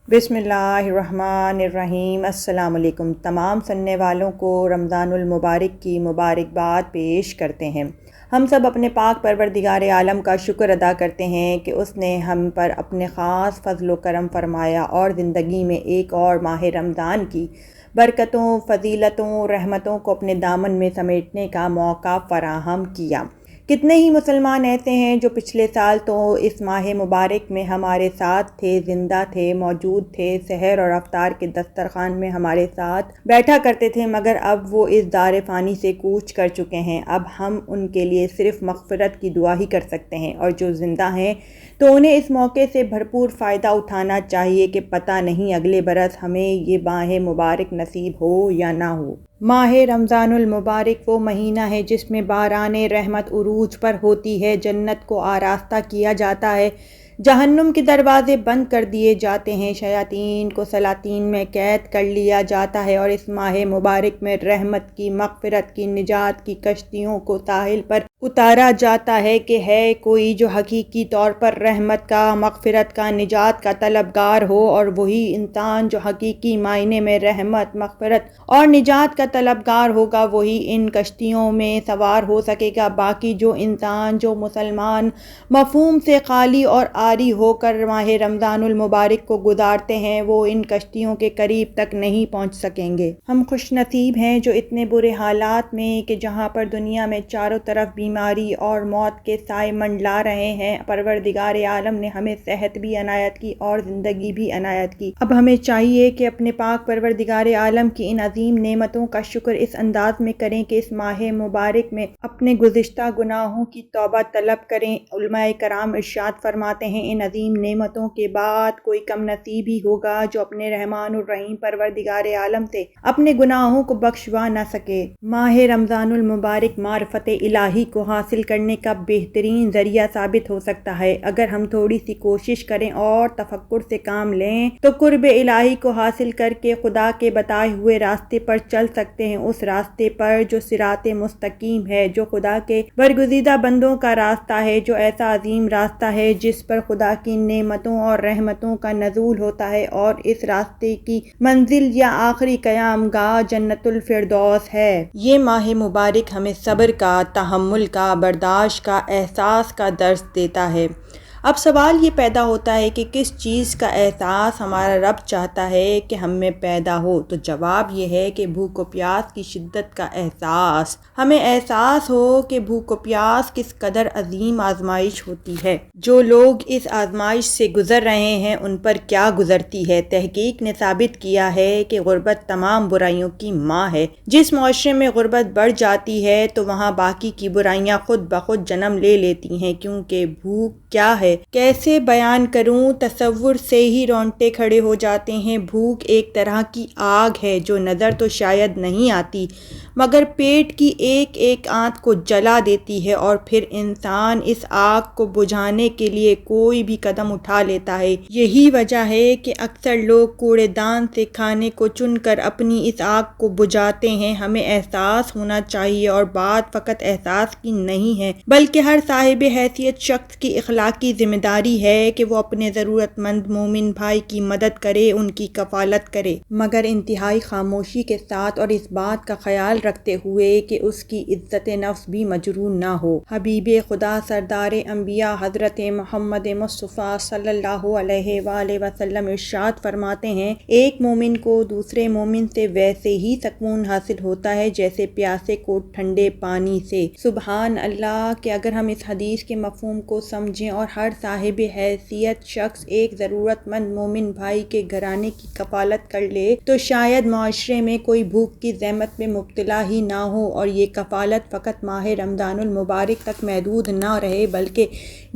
بسم اللہ الرحمن الرحیم۔ السلام علیکم۔ تمام سننے والوں کو رمضان المبارک کی مبارکباد پیش کرتے ہیں۔ ہم سب اپنے پاک پروردگار عالم کا شکر ادا کرتے ہیں کہ اس نے ہم پر اپنے خاص فضل و کرم فرمایا اور زندگی میں ایک اور ماہ رمضان کی برکتوں، فضیلتوں، رحمتوں کو اپنے دامن میں سمیٹنے کا موقع فراہم کیا۔ کتنے ہی مسلمان ایسے ہیں جو پچھلے سال تو اس ماہ مبارک میں ہمارے ساتھ تھے، زندہ تھے، موجود تھے، سحر اور افطار کے دسترخوان میں ہمارے ساتھ بیٹھا کرتے تھے، مگر اب وہ اس دار فانی سے کوچ کر چکے ہیں۔ اب ہم ان کے لیے صرف مغفرت کی دعا ہی کر سکتے ہیں، اور جو زندہ ہیں تو انہیں اس موقع سے بھرپور فائدہ اٹھانا چاہیے کہ پتہ نہیں اگلے برس ہمیں یہ ماہ مبارک نصیب ہو یا نہ ہو۔ ماہ رمضان المبارک وہ مہینہ ہے جس میں باران رحمت عروج پر ہوتی ہے، جنت کو آراستہ کیا جاتا ہے، جہنم کے دروازے بند کر دیے جاتے ہیں، شیاطین کو سلاطین میں قید کر لیا جاتا ہے، اور اس ماہ مبارک میں رحمت کی، مغفرت کی، نجات کی کشتیوں کو ساحل پر اتارا جاتا ہے کہ ہے کوئی جو حقیقی طور پر رحمت کا، مغفرت کا، نجات کا طلبگار ہو، اور وہی انسان جو حقیقی معنی میں رحمت، مغفرت اور نجات کا طلبگار ہوگا وہی ان کشتیوں میں سوار ہو سکے گا۔ باقی جو انسان، جو مسلمان مفہوم سے خالی اور عاری ہو کر ماہ رمضان المبارک کو گزارتے ہیں، وہ ان کشتیوں کے قریب تک نہیں پہنچ سکیں گے۔ ہم خوش نصیب ہیں جو اتنے برے حالات میں کہ جہاں پر دنیا میں چاروں طرف بیماری اور موت کے سائے منڈلا رہے ہیں، پروردگار عالم نے ہمیں صحت بھی عنایت کی اور زندگی بھی عنایت کی۔ اب ہمیں چاہیے کہ اپنے پاک پروردگار عالم کی ان عظیم نعمتوں کا شکر اس انداز میں کریں کہ اس ماہ مبارک میں اپنے گزشتہ گناہوں کی توبہ طلب کریں۔ علماء کرام ارشاد فرماتے ہیں، ان عظیم نعمتوں کے بعد کوئی کم نصیب ہی ہوگا جو اپنے رحمان الرحیم پروردگار عالم سے اپنے گناہوں کو بخشوا نہ سکے۔ ماہ رمضان المبارک معرفت الہی کو حاصل کرنے کا بہترین ذریعہ ثابت ہو سکتا ہے۔ اگر ہم تھوڑی سی کوشش کریں اور تفکر سے کام لیں تو قرب الہی کو حاصل کر کے خدا کے بتائے ہوئے راستے پر چل سکتے ہیں، اس راستے پر جو صراط مستقیم ہے، جو خدا کے برگزیدہ بندوں کا راستہ ہے، جو ایسا عظیم راستہ ہے جس پر خدا کی نعمتوں اور رحمتوں کا نزول ہوتا ہے، اور اس راستے کی منزل یا آخری قیام گاہ جنت الفردوس ہے۔ یہ ماہ مبارک ہمیں صبر کا، تحمل کا، برداشت کا، احساس کا درس دیتا ہے۔ اب سوال یہ پیدا ہوتا ہے کہ کس چیز کا احساس ہمارا رب چاہتا ہے کہ ہم میں پیدا ہو؟ تو جواب یہ ہے کہ بھوک و پیاس کی شدت کا احساس۔ ہمیں احساس ہو کہ بھوک و پیاس کس قدر عظیم آزمائش ہوتی ہے۔ جو لوگ اس آزمائش سے گزر رہے ہیں ان پر کیا گزرتی ہے۔ تحقیق نے ثابت کیا ہے کہ غربت تمام برائیوں کی ماں ہے۔ جس معاشرے میں غربت بڑھ جاتی ہے تو وہاں باقی کی برائیاں خود بخود جنم لے لیتی ہیں، کیونکہ بھوک کیا ہے، کیسے بیان کروں، تصور سے ہی رونگٹے کھڑے ہو جاتے ہیں۔ بھوک ایک طرح کی آگ ہے جو نظر تو شاید نہیں آتی مگر پیٹ کی ایک ایک آنت کو جلا دیتی ہے، اور پھر انسان اس آگ کو بجھانے کے لیے کوئی بھی قدم اٹھا لیتا ہے۔ یہی وجہ ہے کہ اکثر لوگ کوڑے دان سے کھانے کو چن کر اپنی اس آگ کو بجھاتے ہیں۔ ہمیں احساس ہونا چاہیے، اور بات فقط احساس کی نہیں ہے بلکہ ہر صاحب حیثیت شخص کی اخلاقی ذمہ داری ہے کہ وہ اپنے ضرورت مند مومن بھائی کی مدد کرے، ان کی کفالت کرے، مگر انتہائی خاموشی کے ساتھ، اور اس بات کا خیال رکھتے ہوئے کہ اس کی عزت نفس بھی مجروح نہ ہو۔ حبیب خدا سردار انبیاء حضرت محمد مصطفیٰ صلی اللہ علیہ وآلہ وسلم ارشاد فرماتے ہیں، ایک مومن کو دوسرے مومن سے ویسے ہی سکون حاصل ہوتا ہے جیسے پیاسے کو ٹھنڈے پانی سے۔ سبحان اللہ! کہ اگر ہم اس حدیث کے مفہوم کو سمجھیں اور ہر صاحب حیثیت شخص ایک ضرورت مند مومن بھائی کے گھرانے کی کفالت کر لے تو شاید معاشرے میں کوئی بھوک کی زحمت میں مبتلا ہی نہ ہو، اور یہ کفالت فقط ماہ رمضان المبارک تک محدود نہ رہے بلکہ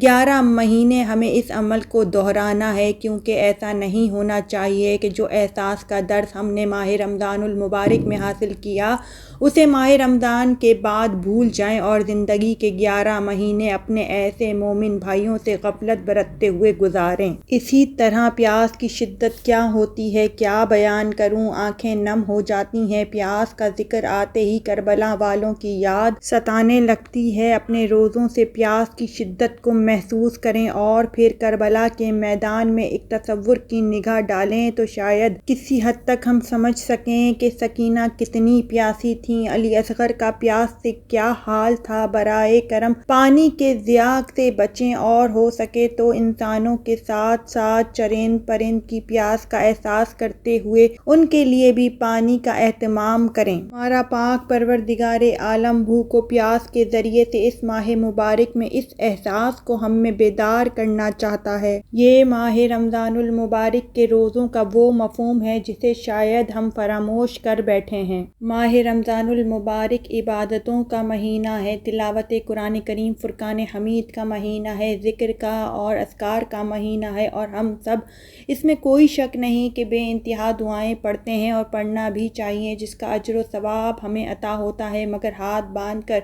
11 مہینے ہمیں اس عمل کو دہرانا ہے، کیونکہ ایسا نہیں ہونا چاہیے کہ جو احساس کا درس ہم نے ماہ رمضان المبارک میں حاصل کیا اسے ماہ رمضان کے بعد بھول جائیں اور زندگی کے 11 مہینے اپنے ایسے مومن بھائیوں سے غفلت برتتے ہوئے گزاریں۔ اسی طرح پیاس کی شدت کیا ہوتی ہے کیا بیان کروں، آنکھیں نم ہو جاتی ہیں۔ پیاس کا ذکر آتے ہی کربلا والوں کی یاد ستانے لگتی ہے۔ اپنے روزوں سے پیاس کی شدت کو محسوس کریں اور پھر کربلا کے میدان میں ایک تصور کی نگاہ ڈالیں تو شاید کسی حد تک ہم سمجھ سکیں کہ سکینہ کتنی پیاسی تھیں، علی اصغر کا پیاس سے کیا حال تھا۔ برائے کرم پانی کے ضیاع سے بچیں اور ہو سکے تو انسانوں کے ساتھ ساتھ چرند پرند کی پیاس کا احساس کرتے ہوئے ان کے لیے بھی پانی کا اہتمام کریں۔ ہمارا پاک پروردگار عالم بھوک و پیاس کے ذریعے سے اس ماہ مبارک میں اس احساس کو ہم میں بیدار کرنا چاہتا ہے۔ یہ ماہ رمضان المبارک کے روزوں کا وہ مفہوم ہے جسے شاید ہم فراموش کر بیٹھے ہیں۔ ماہ رمضان المبارک عبادتوں کا مہینہ ہے، تلاوت قرآن کریم، فرقان حمید کا مہینہ ہے، ذکر کا اور اذکار کا مہینہ ہے، اور ہم سب اس میں کوئی شک نہیں کہ بے انتہا دعائیں پڑھتے ہیں اور پڑھنا بھی چاہیے، جس کا اجر و ثواب ہمیں عطا ہوتا ہے۔ مگر ہاتھ باندھ کر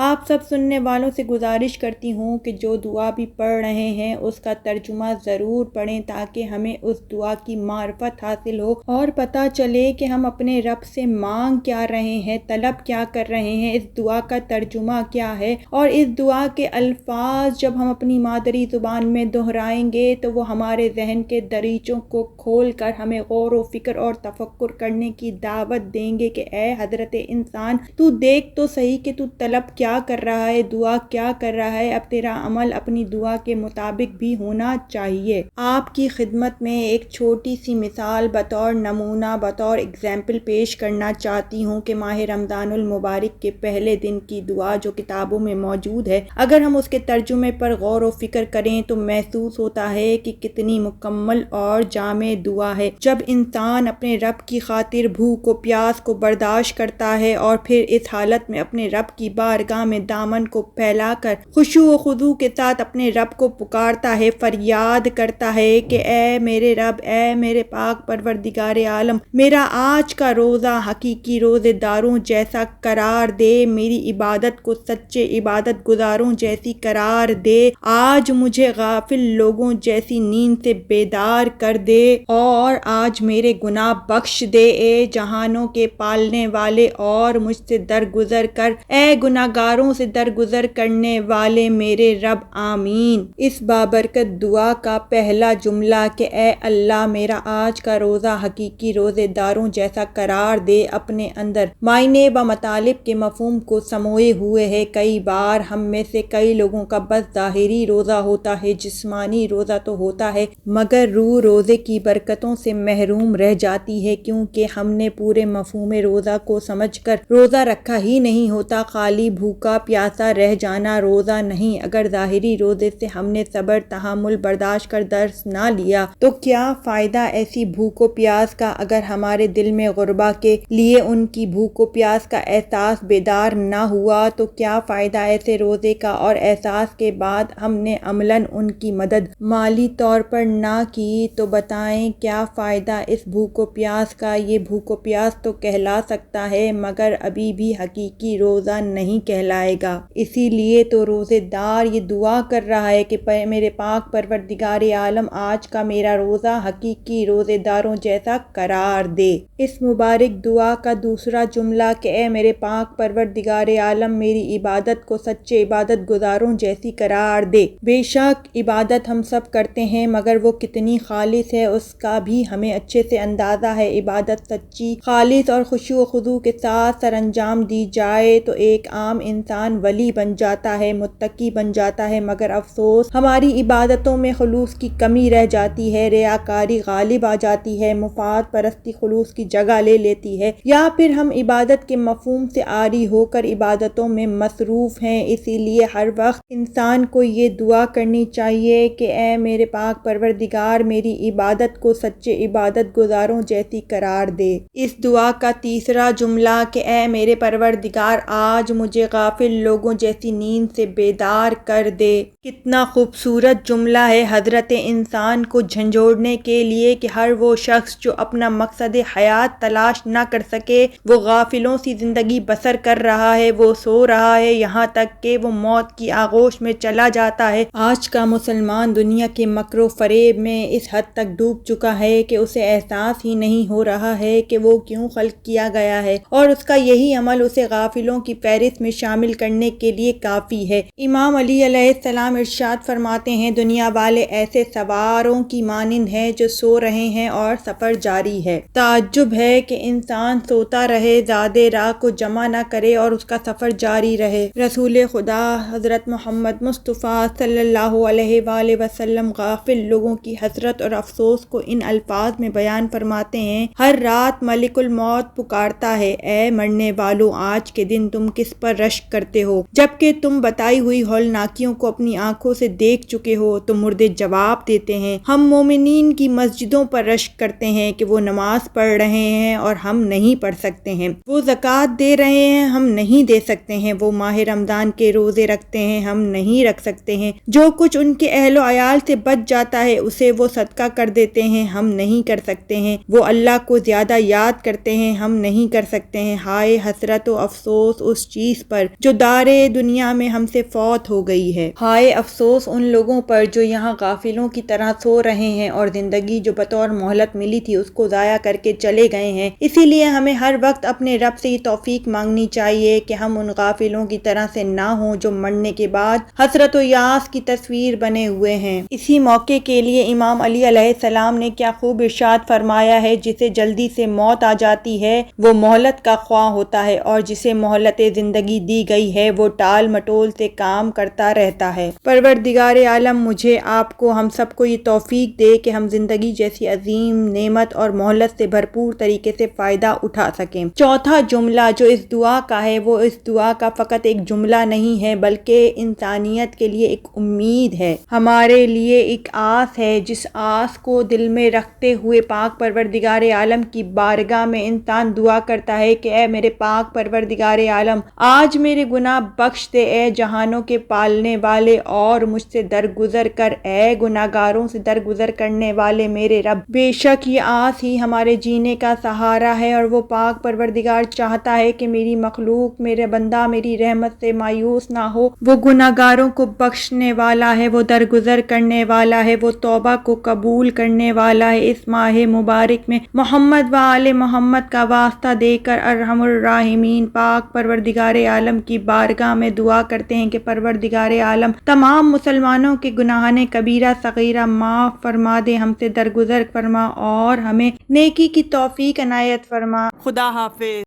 آپ سب سننے والوں سے گزارش کرتی ہوں کہ جو دعا بھی پڑھ رہے ہیں اس کا ترجمہ ضرور پڑھیں تاکہ ہمیں اس دعا کی معرفت حاصل ہو اور پتہ چلے کہ ہم اپنے رب سے مانگ کیا رہے ہیں، طلب کیا کر رہے ہیں، اس دعا کا ترجمہ کیا ہے، اور اس دعا کے الفاظ جب ہم اپنی مادری زبان میں دہرائیں گے تو وہ ہمارے ذہن کے دریچوں کو کھول کر ہمیں غور و فکر اور تفکر کرنے کی دعوت دیں گے کہ اے حضرت انسان، تو دیکھ تو صحیح کہ تو طلب کیا کر رہا ہے، دعا کیا کر رہا ہے، اب تیرا عمل اپنی دعا کے مطابق بھی ہونا چاہیے۔ آپ کی خدمت میں ایک چھوٹی سی مثال بطور نمونہ، بطور اگزامپل پیش کرنا چاہتی ہوں کہ ماہ رمضان المبارک کے پہلے دن کی دعا جو کتابوں میں موجود ہے، اگر ہم اس کے ترجمے پر غور و فکر کریں تو محسوس ہوتا ہے کہ کتنی مکمل اور جامع دعا ہے۔ جب انسان اپنے رب کی خاطر بھوک و پیاس کو برداشت کرتا ہے اور پھر اس حالت میں اپنے رب کی بارگاہ میں دامن کو پھیلا کر خشوع و خضوع کے ساتھ اپنے رب کو پکارتا ہے، فریاد کرتا ہے کہ اے میرے رب، اے میرے پاک پروردگار عالم، میرا آج کا روزہ حقیقی روزے داروں جیسا قرار دے، میری عبادت کو سچے عبادت گزاروں جیسی قرار دے، آج مجھے غافل لوگوں جیسی نیند سے بیدار کر دے اور آج میرے گناہ بخش دے، اے جہانوں کے پالنے والے، اور مجھ سے درگزر کر، اے گناہگاروں سے درگزر کرنے والے میرے رب، آمین۔ اس بابرکت دعا کا پہلا جملہ کہ اے اللہ میرا آج کا روزہ حقیقی روزے داروں جیسا قرار دے اپنے اندر معنی و مطالب کے مفہوم کو سموئے ہوئے ہے۔ کئی بار ہم میں سے کئی لوگوں کا بس ظاہری روزہ ہوتا ہے، جسمانی روزہ تو ہوتا ہے مگر روح روزے کی برکتوں سے محروم رہ جاتی ہے، کیونکہ ہم نے پورے مفہوم روزہ کو سمجھ کر روزہ رکھا ہی نہیں ہوتا۔ خالی بھوکا پیاسا رہ جانا روزہ نہیں۔ اگر ظاہری روزے سے ہم نے صبر، تحمل، برداشت کر درس نہ لیا تو کیا فائدہ ایسی بھوک و پیاس کا؟ اگر ہمارے دل میں غربا کے لیے ان کی بھوک و پیاس کا احساس بیدار نہ ہوا تو کیا فائدہ ایسے روزے کا؟ اور احساس کے بعد ہم نے عملاً ان کی مدد مالی طور پر نہ کی تو بتائیں کیا فائدہ اس بھوک و پیاس کا؟ یہ بھوک و پیاس تو کہلا سکتا ہے مگر ابھی بھی حقیقی روزہ نہیں کہلائے گا۔ اسی لیے تو روزے دار یہ دعا کر رہا ہے کہ میرے پاک پروردگار عالم آج کا میرا روزہ حقیقی روزے داروں جیسا قرار دے۔ اس مبارک دعا کا دوسرا جملہ کہ اے میرے پاک پروردگار عالم میری عبادت کو سچے عبادت گزاروں جیسی قرار دے۔ بے شک عبادت ہم سب کرتے ہیں مگر وہ کتنی خالص ہے اس کا بھی ہمیں اچھے سے اندازہ ہے۔ عبادت سچی، خالص اور خشوع و خضوع کے ساتھ سر انجام دی جائے تو ایک عام انسان ولی بن جاتا ہے، متقی بن جاتا ہے، مگر افسوس ہماری عبادتوں میں خلوص کی کمی رہ جاتی ہے، ریاکاری غالب آ جاتی ہے، مفاد پرستی خلوص کی جگہ لے لیتی ہے، یا پھر ہم عبادت کے مفہوم سے عاری ہو کر عبادتوں میں مصروف ہیں۔ اسی لیے ہر وقت انسان کو یہ دعا کرنی چاہیے کہ اے میرے پاک پروردگار میری عبادت کو سچے عبادت گزاروں جیسی قرار دے۔ اس دعا کا تیسرا جملہ کہ اے میرے پروردگار آج مجھے غافل لوگوں جیسی نیند سے بیدار کر دے۔ کتنا خوبصورت جملہ ہے حضرت انسان کو جھنجھوڑنے کے لیے کہ ہر وہ شخص جو اپنا مقصد حیات تلاش نہ کر سکے وہ غافلوں سی زندگی بسر کر رہا ہے، وہ سو رہا ہے یہاں تک کہ وہ موت کی آغوش میں چلا جاتا ہے۔ آج کا مسلمان دنیا کے مکر و فریب میں اس حد تک ڈوب چکا ہے کہ اسے احساس ہی نہیں ہو رہا ہے کہ وہ کیوں خلق کیا گیا ہے، اور اس کا یہی عمل اسے غافلوں کی فہرست میں شامل کرنے کے لیے کافی ہے۔ امام علی علیہ السلام ارشاد فرماتے ہیں، دنیا والے ایسے سواروں کی مانند ہیں جو سو رہے ہیں اور سفر جاری ہے۔ تعجب ہے کہ انسان سوتا رہے، زادِ راہ کو جمع نہ کرے اور اس کا سفر جاری رہے۔ رسول خدا حضرت محمد مصطفیٰ صلی اللہ علیہ وآلہ وسلم غافل لوگوں کی حسرت اور افسوس کو ان الفاظ میں بیان فرماتے ہیں، ہر رات ملک الموت پکارتا ہے، اے مرنے والوں، آج کے دن تم کس پر رشک کرتے ہو؟ جبکہ تم بتائی ہوئی ہولناکیوں کو اپنی آنکھوں سے دیکھ چکے ہو۔ تو مردے جواب دیتے ہیں، ہم مومنین کی مسجدوں پر رشک کرتے ہیں کہ وہ نماز پڑھ رہے ہیں اور ہم نہیں پڑھ سکتے ہیں، وہ زکوٰۃ دے رہے ہیں ہم نہیں دے سکتے ہیں، وہ ماہ رمضان کے روزے رکھتے ہیں ہم نہیں رکھ سکتے ہیں، جو کچھ ان کے اہل و عیال سے بچ جاتا ہے اسے وہ صدقہ کر دیتے ہیں ہم نہیں کر سکتے ہیں، وہ اللہ کو زیادہ یاد کرتے ہیں ہم نہیں کر سکتے ہیں۔ ہائے حسرت و افسوس اس چیز پر جو دارے دنیا میں ہم سے فوت ہو گئی ہے۔ ہائے افسوس ان لوگوں پر جو یہاں غافلوں کی طرح سو رہے ہیں اور زندگی جو بطور مہلت ملی تھی اس کو ضائع کر کے چلے گئے ہیں۔ اسی لیے ہمیں ہر وقت اپنے رب سے یہ توفیق مانگنی چاہیے کہ ہم ان غافلوں کی طرح سے نہ ہوں جو مرنے کے بعد حسرت و یاس کی تصویر بنے ہوئے ہیں۔ اسی موقع کے لیے امام علی علیہ السلام نے کیا خوب ارشاد فرمایا ہے، جسے جلدی سے موت آ جاتی ہے وہ مہلت کا خواہ ہوتا ہے، اور جسے مہلت زندگی دی گئی ہے وہ ٹال مٹول سے کام کرتا رہتا ہے۔ پروردگار عالم مجھے، آپ کو، ہم سب کو یہ توفیق دے کہ ہم زندگی جیسی عظیم نعمت اور مہلت سے بھرپور طریقے سے فائدہ اٹھا سکیں۔ چوتھا جملہ جو اس دعا کا ہے وہ اس دعا کا فقط ایک جملہ نہیں ہے بلکہ انسانیت کے لیے ایک امید ہے، ہمارے لیے ایک آس ہے، جس آس کو دل میں رکھتے ہوئے پاک پروردگار عالم کی بارگاہ میں انسان دعا کرتا ہے کہ اے میرے پاک پروردگار عالم، آج میرے گناہ بخش دے، اے جہانوں کے پالنے والے، اور مجھ سے درگزر کر، اے گناہگاروں سے درگزر کرنے والے میرے رب۔ بے شک یہ آس ہی ہمارے جینے کا سہارا ہے، اور وہ پاک پروردگار چاہتا ہے کہ میری مخلوق، میرے بندہ میری رحمت سے مایوس نہ ہو۔ وہ گناہگاروں کو بخشنے والا ہے، وہ درگزر کرنے والا ہے، وہ توبہ کو قبول کرنے والا ہے۔ اس ماہ مبارک میں محمد و آل محمد کا واسطہ دے کر ارحم الراحمین پاک پروردگار عالم کی بارگاہ میں دعا کرتے ہیں کہ پروردگار عالم تمام مسلمانوں کے گناہان کبیرہ صغیرہ معاف فرما دے، ہم سے درگزر فرما اور ہمیں نیکی کی توفیق عنایت فرما۔ خدا حافظ۔